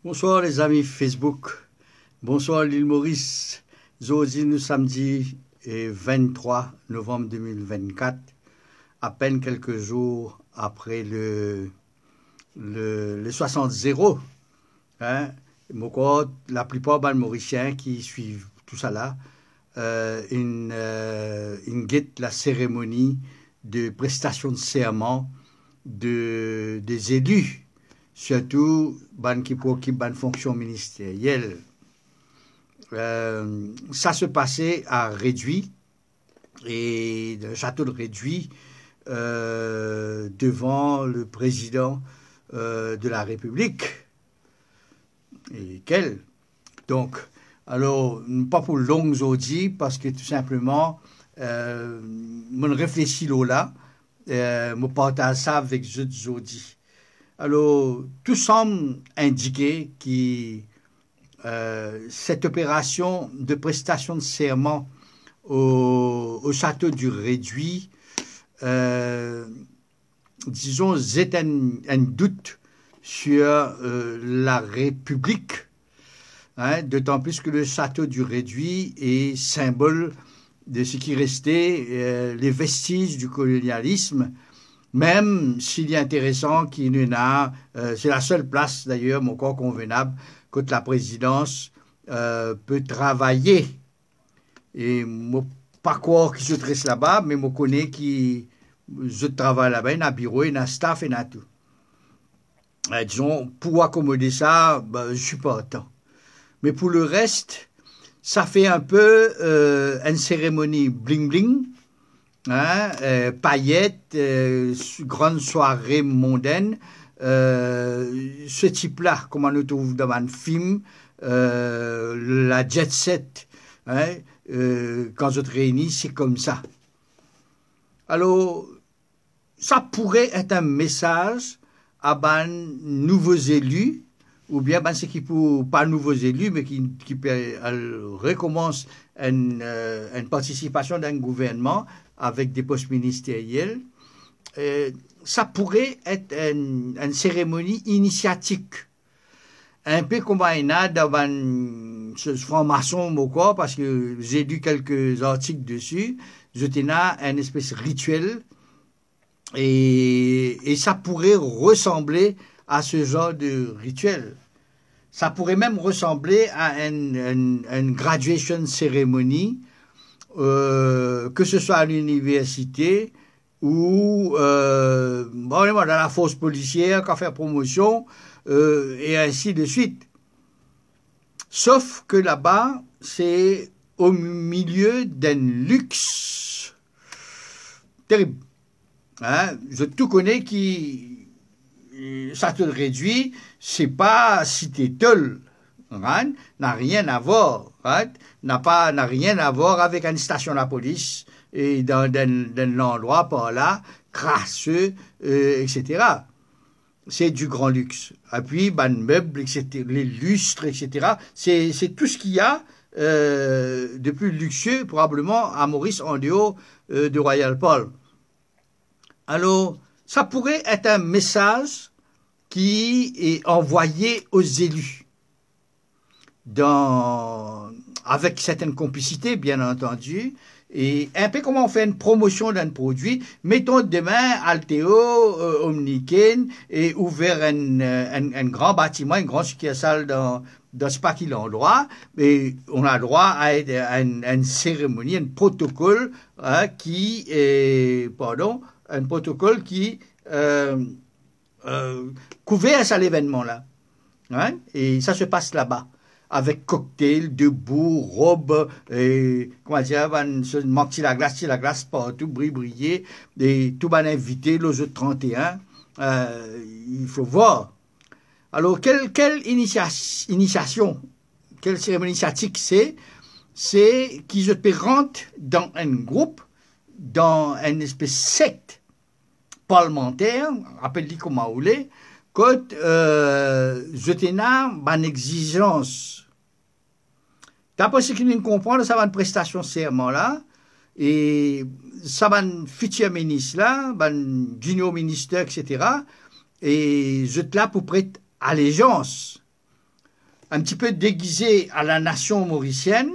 Bonsoir les amis Facebook, bonsoir l'île Maurice. Aujourd'hui nous samedi 23 novembre 2024, à peine quelques jours après le 60-0. Hein? La plupart des Mauriciens qui suivent tout ça là, une guette la cérémonie de prestation de serment des élus, surtout qui occupent une fonction ministérielle. Ça se passait à Réduit, et le château de Réduit, devant le président de la République. Et quel? Donc, alors, pas pour longues aujourd'hui, parce que tout simplement, je réfléchis là, je partage ça avec vous aujourd'hui. Alors, tout semble indiquer que cette opération de prestation de serment au château du Réduit, disons, c'est un doute sur la République, hein, d'autant plus que le château du Réduit est symbole de ce qui restait, les vestiges du colonialisme, même s'il est intéressant qu'il y en a, c'est la seule place d'ailleurs, mon corps convenable, que la présidence peut travailler. Et moi, pas croire qu'il se tresse là-bas, mais je connais qui je travaille là-bas, il y a un bureau, il y a un staff, il y a tout. Disons, pour accommoder ça, je suis pas autant. Mais pour le reste, ça fait un peu une cérémonie bling-bling, hein, paillettes, grande soirée mondaine. Ce type-là, comme on le trouve dans un film, la jet set, hein, quand je te réunis, c'est comme ça. Alors, ça pourrait être un message à des nouveaux élus, ou bien ceux qui ne pas nouveaux élus, mais qui recommencent une participation d'un gouvernement avec des postes ministériels. Ça pourrait être une cérémonie initiatique. Un peu comme il y a dans une franc-maçon ou quoi, parce que j'ai lu quelques articles dessus, je tenais un espèce de rituel, et ça pourrait ressembler à ce genre de rituel. Ça pourrait même ressembler à une graduation ceremony, que ce soit à l'université ou dans la force policière, qui fait promotion, et ainsi de suite. Sauf que là-bas, c'est au milieu d'un luxe terrible. Hein? Je tout connais qui ça te réduit, c'est pas cité Tulle, hein? N'a rien à voir, hein? N'a rien à voir avec une station de la police et dans l'endroit par là, crasseux, etc. C'est du grand luxe. Et puis, meubles, etc., les lustres, etc. C'est tout ce qu'il y a de plus luxueux, probablement, à Maurice, en dehors de Royal Palm. Alors, ça pourrait être un message qui est envoyé aux élus, avec certaines complicités, bien entendu, et un peu comme on fait une promotion d'un produit, mettons demain Alteo, Omniken, et ouvert un grand bâtiment, une grande succursale dans ce paquet l'endroit, mais on a droit à une cérémonie, un protocole un protocole qui couvert à l'événement-là. Hein? Et ça se passe là-bas, avec cocktail, debout, robe, et, comment dire, manque la glace partout, briller, et tout va invité, le jeu de 31. Il faut voir. Alors, quelle initiation, quelle cérémonie initiatique c'est qu'ils se rentrent dans un groupe, dans une espèce de secte parlementaire, appelle-le comme vous voulez, que je tenais une exigence. D'après ce que nous comprenons, ça va une prestation serment là, et ça va un futur ministre là, un junior ministre, etc. Et je te là pour prêter allégeance un petit peu déguisé à la nation mauricienne.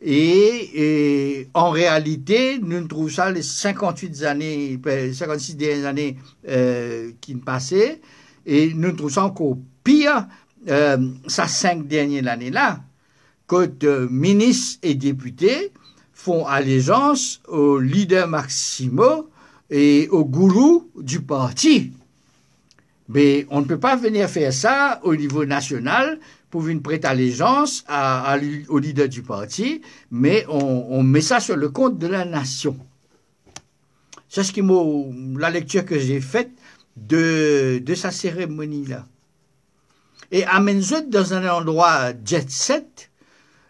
Et en réalité, nous trouvons ça les 56 dernières années qui nous passaient, et nous trouvons ça encore pire, ces 5 dernières années-là, que ministres et députés font allégeance au leader Maximo et au gourou du parti. Mais on ne peut pas venir faire ça au niveau national pour une prête allégeance au leader du parti, mais on met ça sur le compte de la nation. C'est la lecture que j'ai faite de sa cérémonie-là. Et amène-je dans un endroit jet set,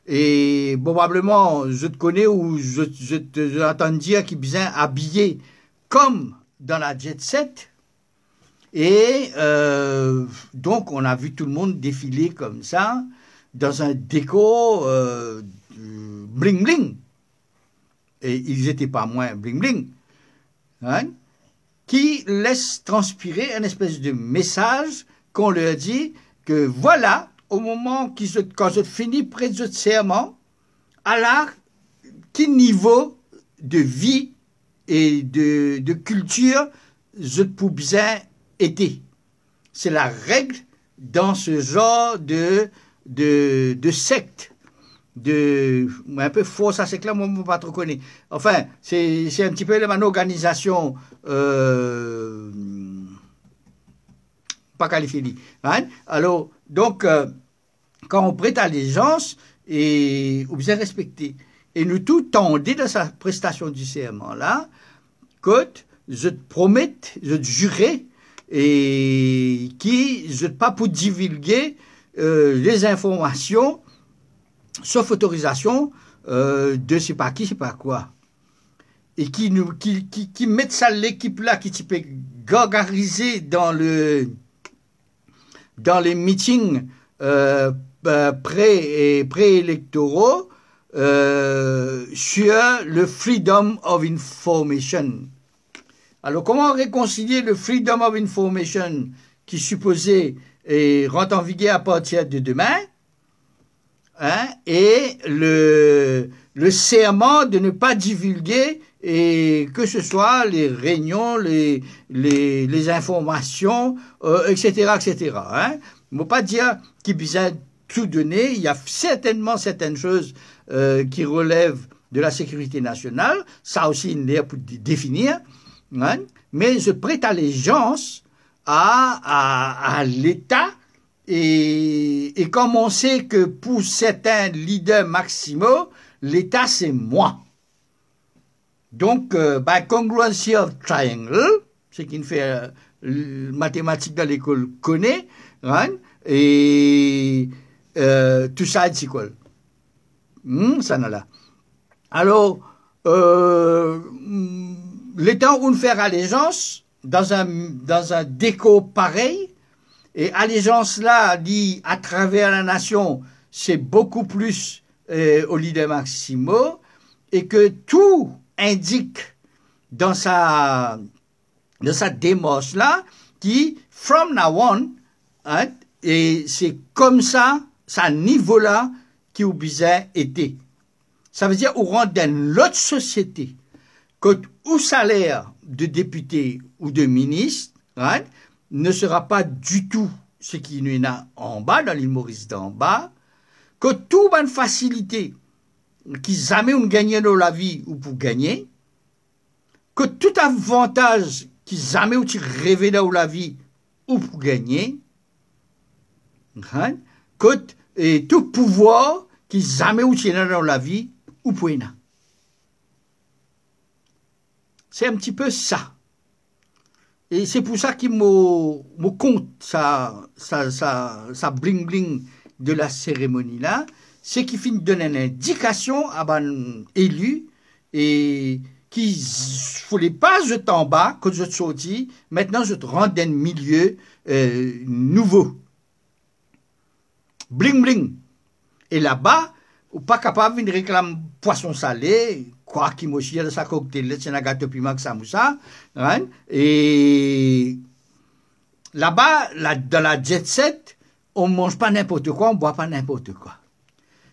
et probablement je te connais ou je t'entends dire qu'il est bien habillé comme dans la jet set. Et donc, on a vu tout le monde défiler comme ça, dans un déco bling-bling. Et ils n'étaient pas moins bling-bling. Hein, qui laisse transpirer un espèce de message qu'on leur dit que voilà, au moment quand je finis près de ce serment, alors, quel niveau de vie et de culture je peux bien été. C'est la règle dans ce genre de secte, un peu faux, ça c'est clair, moi je ne pas trop connaître. Enfin, c'est un petit peu une organisation pas qualifiée. Hein? Alors, donc, quand on prête allégeance, et on bien respecter. Et nous tout tendez dans sa prestation du serment là, que je te promets, je te jurerai, et qui je pas pour divulguer les informations sauf autorisation de c'est pas qui, c'est pas quoi, et qui mettent ça l'équipe là qui peut gargariser dans les meetings préélectoraux sur le freedom of information. Alors, comment réconcilier le Freedom of Information qui supposé rentre en vigueur à partir de demain, hein, et le serment de ne pas divulguer, et que ce soit les réunions, les informations, etc., etc. Hein. Il ne faut pas dire qu'il besoin tout donner. Il y a certainement certaines choses qui relèvent de la sécurité nationale. Ça aussi, il est pour définir. Hein? Mais je prête allégeance à l'État, et comme on sait que pour certains leaders maximaux, l'État c'est moi. Donc, by congruency of triangle, ce qui fait mathématiques dans l'école connaît, hein? Et tout ça c'est quoi? Ça n'a là. Alors, l'État où faire allégeance dans un déco pareil, et allégeance là dit à travers la nation, c'est beaucoup plus au leader Maximo, et que tout indique dans sa démarche là qui from now on, hein, et c'est comme ça, à niveau là qui au bizarre était. Ça veut dire au rang d'une autre société, que au salaire de député ou de ministre, right, ne sera pas du tout ce qui nous a en bas, dans l'île Maurice d'en bas, que toute bonne facilité qui jamais on gagne dans la vie ou pour gagner, que tout avantage qui jamais on rêvé dans la vie ou pour gagner, right, que et tout pouvoir qui jamais on dans la vie ou pour gagner. C'est un petit peu ça. Et c'est pour ça qu'il me compte ça bling-bling de la cérémonie là. C'est qu'il finit de donner une indication à un élu, et qui ne voulait pas jeter en bas quand je te sortis. Maintenant, je te rends dans un milieu nouveau. Bling-bling. Et là-bas, ou pas capable de réclamer poisson salé, quoi qu'il me chie de sa cocktail, c'est un gâteau piment que ça moussa, hein? Et là-bas, dans la jet set, on ne mange pas n'importe quoi, on ne boit pas n'importe quoi.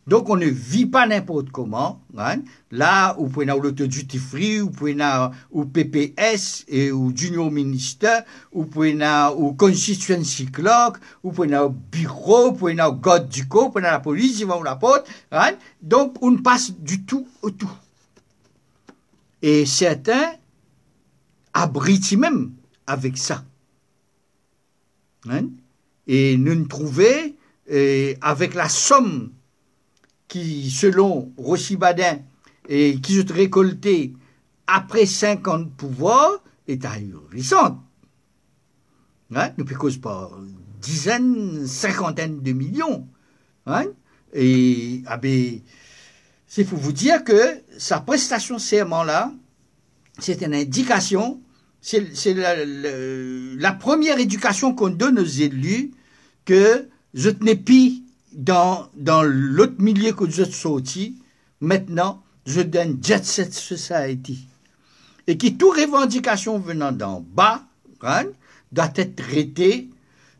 Donc, on ne vit pas n'importe comment. Hein. Là, vous pouvez avoir le duty free, vous pouvez avoir au PPS, et au junior minister, vous pouvez avoir au constituency clerk, vous pouvez avoir au bureau, vous pouvez avoir au garde du corps, vous pouvez avoir la police, ils vont la porte. Hein. Donc, on passe du tout au tout. Et certains abritent même avec ça. Hein. Et nous nous trouvons avec la somme qui, selon Rossi Badin, et qui se récolté après 5 ans de pouvoir, est ahurissante. Hein? Nous cause par dizaines, cinquantaines de millions. Hein? Et c'est pour vous dire que sa prestation serment-là, c'est une indication, c'est la première éducation qu'on donne aux élus, que je n'ai plus dans l'autre milieu que je suis sorti, maintenant, je donne Jet Set Society. Et qui, toute revendication venant d'en bas, hein, doit être traitée,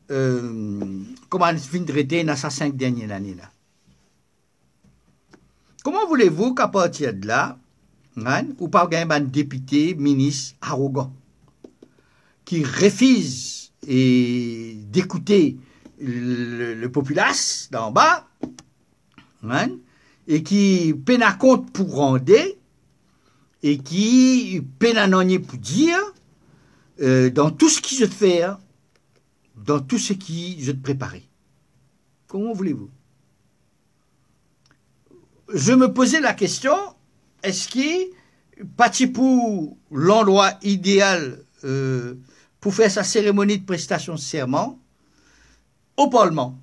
comme on vient de traiter dans ces 5 dernières années-là. Comment voulez-vous qu'à partir de là, hein, ou pas gagner un député, ministre arrogant, qui refuse d'écouter le populace d'en bas, hein, et qui peine à compte pour rendre, et qui peine à non pour dire, dans tout ce qui je te fait, dans tout ce qui je te préparais. Comment voulez-vous? Je me posais la question, est-ce qu'il pas pour l'endroit idéal pour faire sa cérémonie de prestation de serment au Parlement,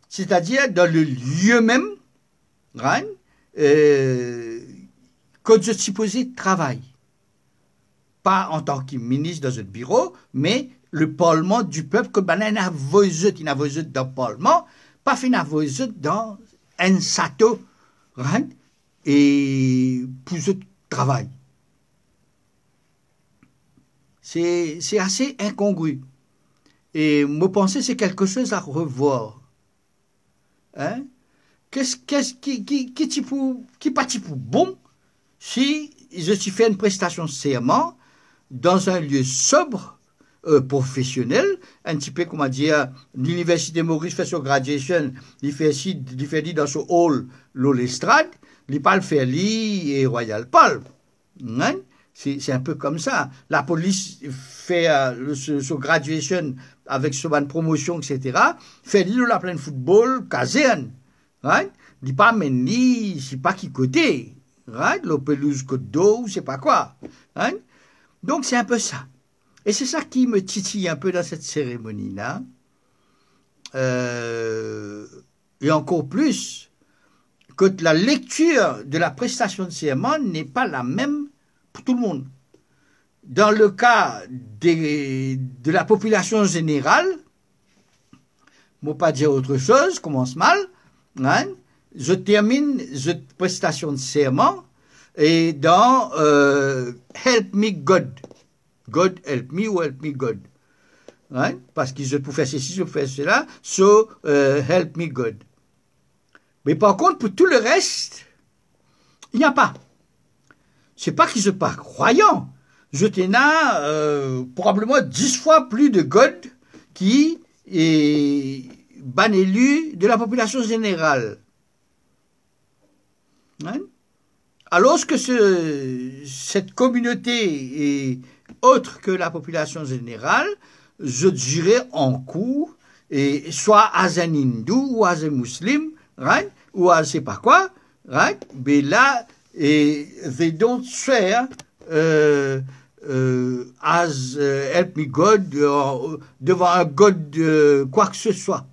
c'est-à-dire dans le lieu même, hein, que je supposais travailler. Pas en tant que ministre dans un bureau, mais le Parlement du peuple, que il n'a pas dans le Parlement, pas fait dans un sato, hein, et pour ce travail. C'est assez incongru. Et me penser c'est quelque chose à revoir. Hein? Qui partit pour bon si je suis fait une prestation de serment dans un lieu sobre, professionnel, un petit peu, comment dire, l'université Maurice fait son graduation, il fait dit dans son hall, l'estrade, il parle faire et Royal Palm. Hein? C'est un peu comme ça. La police fait son graduation avec son promotion, etc. Fait la pleine football, caserne. Right? Il n'est pas mené, c'est pas qui côté. Right? Le pelouse côte d'eau, c'est pas quoi. Right? Donc c'est un peu ça. Et c'est ça qui me titille un peu dans cette cérémonie-là. Et encore plus, que la lecture de la prestation de serment n'est pas la même pour tout le monde. Dans le cas de la population générale, je ne vais pas dire autre chose, commence mal, hein, je termine cette prestation de serment et dans Help Me God. God help me ou help me God. Hein, parce que je peux faire ceci, je peux faire cela, so help me God. Mais par contre, pour tout le reste, il n'y a pas. C'est pas qu'ils ne sont pas croyants. Je tenais probablement 10 fois plus de God qui est ban élu de la population générale. Hein? Alors que cette communauté est autre que la population générale, je dirais en cours, et soit à un hindou ou à un musulman, right? Ou à je ne sais pas quoi, right? Mais là, they don't swear as help me God devant un God quoi que ce soit.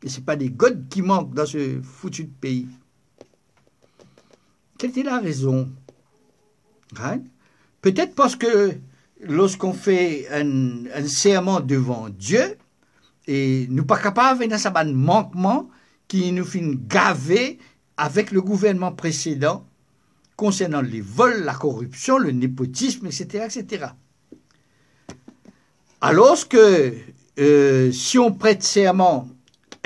Et ce n'est pas des gods qui manquent dans ce foutu pays. Quelle était la raison? Right? Peut-être parce que lorsqu'on fait un serment devant Dieu, et nous ne sommes pas capables de faire un manquement qui nous fait gaver avec le gouvernement précédent concernant les vols, la corruption, le népotisme, etc., etc. Alors que si on prête serment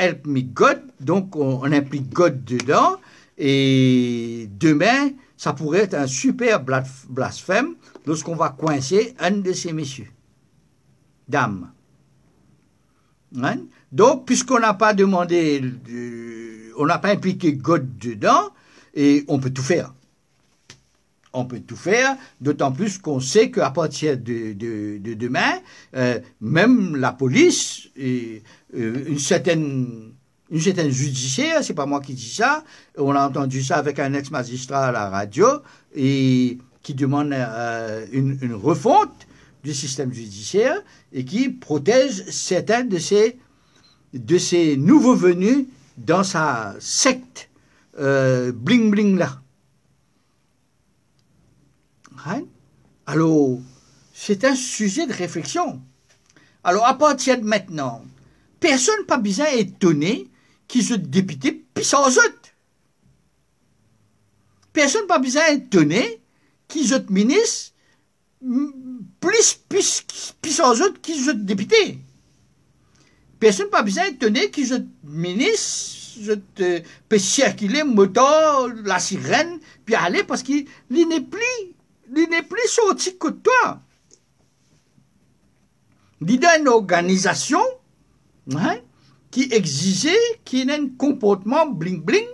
help me God, donc on implique God dedans, et demain, ça pourrait être un super blasphème lorsqu'on va coincer un de ces messieurs, dames. Hein? Donc, puisqu'on n'a pas demandé, on n'a pas impliqué God dedans, et on peut tout faire. On peut tout faire, d'autant plus qu'on sait qu'à partir de demain, même la police, et, une certaine judiciaire, c'est pas moi qui dis ça, on a entendu ça avec un ex-magistrat à la radio, et qui demande une refonte du système judiciaire, et qui protège certains de ces nouveaux venus dans sa secte bling-bling là. Hein? Alors, c'est un sujet de réflexion. Alors, à partir de maintenant, personne n'a pas besoin d'étonner qu'ils soient députés pis en eux. Personne n'a pas besoin d'étonner qu'ils soient ministres plus pis en eux qu'ils soient députés. Personne n'a pas besoin d'étonner qu'ils soient ministres, peut circuler moteur, la sirène, puis aller parce qu'il n'est plus sorti que toi. Il y a une organisation qui exigeait qu'il y ait un comportement bling-bling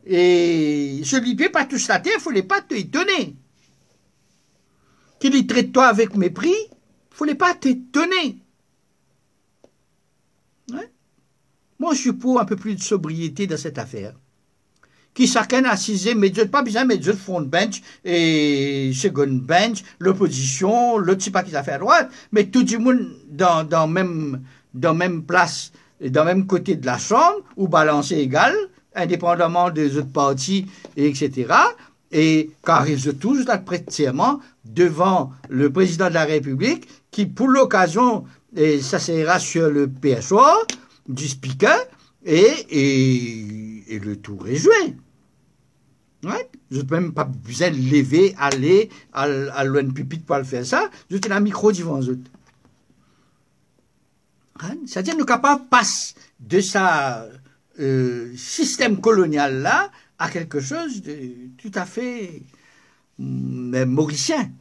et celui qui n'est pas touché la terre, il ne fallait pas t'étonner. Qu'il traite toi avec mépris, il ne fallait pas t'étonner. Moi, je suis pour un peu plus de sobriété dans cette affaire. Qui chacun assisé, mais pas besoin de mettre front bench et second bench, l'opposition, l'autre, c'est pas qui a fait à droite, mais tout le monde dans même place, dans même côté de la chambre, ou balancé égal, indépendamment des autres partis, etc. Et car ils se tous là prêtent serment devant le président de la République, qui pour l'occasion, et ça sera sur le PSO du speaker, et le tour est joué. Ouais. Je n'ai même pas besoin de lever, aller à loin de pupitre pour le faire ça. Je tiens un micro devant eux. Hein? C'est-à-dire nous sommes capables de passer de ce système colonial-là à quelque chose de tout à fait mauricien.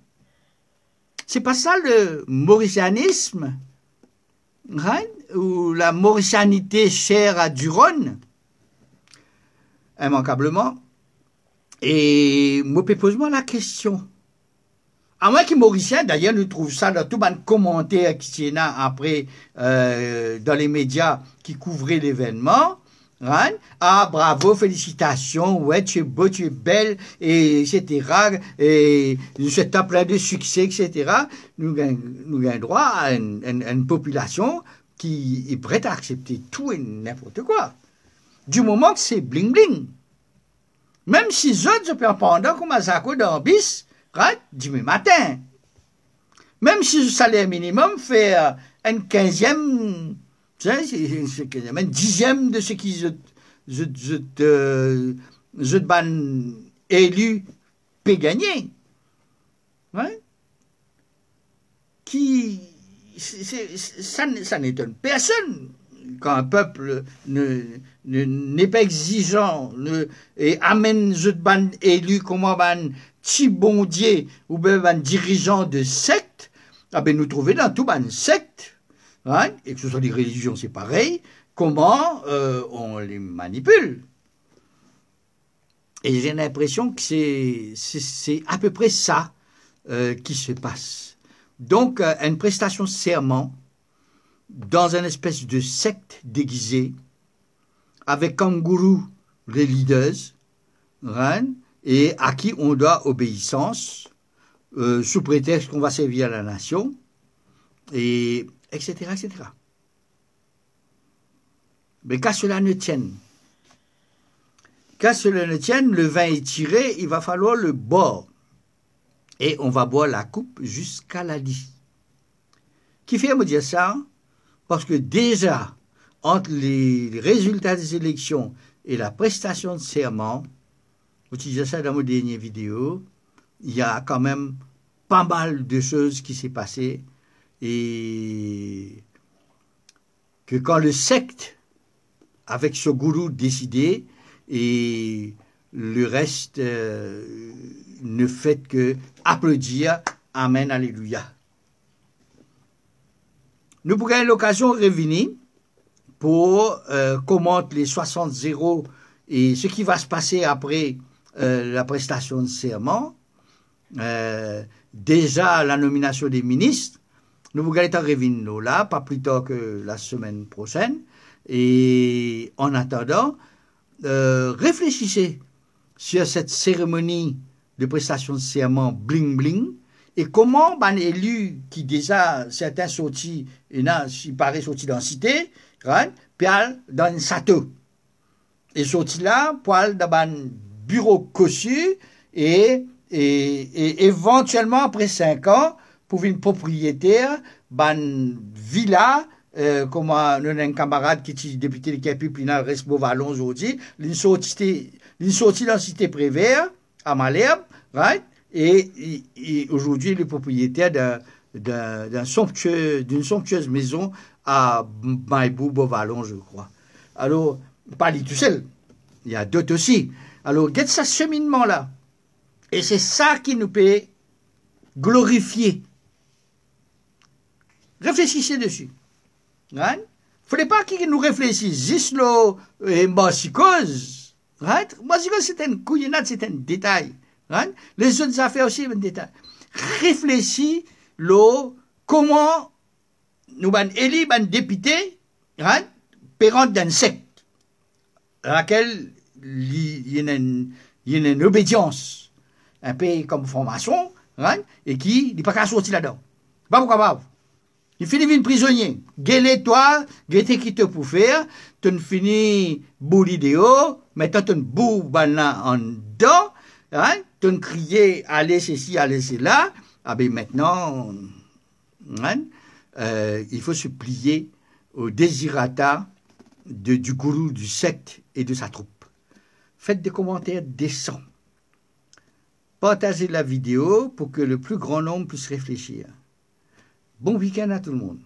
C'est pas ça le mauricianisme, hein? Ou la mauricianité chère à Duron, immanquablement. Et moi, pose-moi la question. À moins que Mauricien, d'ailleurs, nous trouve ça dans tout le commentaire qui est là après dans les médias qui couvraient l'événement. Hein? Ah, bravo, félicitations, ouais, tu es beau, tu es belle, et etc. Et je t'ai plein de succès, etc. Nous avons droit à une population qui est prête à accepter tout et n'importe quoi. Du moment que c'est bling-bling. Même si autres se prennent pendant comme un sac dans bis, dimanche matin. Même si le salaire minimum fait un 15e, un 10e de ce qu'ils ban élus peut gagner. Ouais? Ça n'étonne personne. Quand un peuple n'est pas exigeant et amène ce ban élu comme un petit bondier ou bien un dirigeant de secte, ah ben nous trouvons dans tout ban secte, hein, et que ce soit des religions, c'est pareil, comment on les manipule. Et j'ai l'impression que c'est à peu près ça qui se passe. Donc, une prestation de serment dans une espèce de secte déguisée, avec kangourou les leaders, hein, et à qui on doit obéissance, sous prétexte qu'on va servir la nation, et etc., etc. Mais qu'à cela ne tienne, le vin est tiré, il va falloir le boire. Et on va boire la coupe jusqu'à la lit. Qui fait me dire ça? Parce que déjà, entre les résultats des élections et la prestation de serment, vous disais ça dans mon dernière vidéo, il y a quand même pas mal de choses qui s'est passé et que quand le secte avec ce gourou décidé, et le reste ne fait que applaudir. Amen, alléluia. Nous pourrons l'occasion de revenir pour commenter les 60 zéros et ce qui va se passer après la prestation de serment. Déjà la nomination des ministres. Nous pourrons revenir là, pas plus tard que la semaine prochaine. Et en attendant, réfléchissez sur cette cérémonie de prestation de serment bling bling et comment un élu qui déjà certains sortis, il paraît sorti dans la cité, puis dans une château. Et sorti là, pour aller dans un bureau cossu et éventuellement après 5 ans, pour une propriétaire, une villa. Comme nous avons un camarade qui est député de Capi, puis il reste beau vallon aujourd'hui, il sorti dans la cité Prévert, à Malherbe, right? Et aujourd'hui, il est propriétaire d'une somptueuse maison à Maïbou, Beauvallon, je crois. Alors, pas lui tout seul, il y a d'autres aussi. Alors, regarde ce cheminement-là. Et c'est ça qui nous peut glorifier. Réfléchissez dessus. Il ne faudrait pas qu'ils nous réfléchissent juste et Massicose. Massicose, c'est une couillinade, c'est un détail. Les autres affaires aussi, c'est un détail. Réfléchis comment nous avons élu un député pérant d'un secte, à laquelle il y a une obédience, un peu comme formation, et qui n'est pas qu'à sortir là-dedans. Pas pourquoi pas. Il finit une prisonnier. Guélé toi, guété qui te pour faire, tu finis bout l'idéo, maintenant tu bout là en dedans, tu crier allez ceci, allez cela, ah ben maintenant, il faut se plier au désirata du gourou, du secte et de sa troupe. Faites des commentaires décents. Partagez la vidéo pour que le plus grand nombre puisse réfléchir. Bon week-end à tout le monde.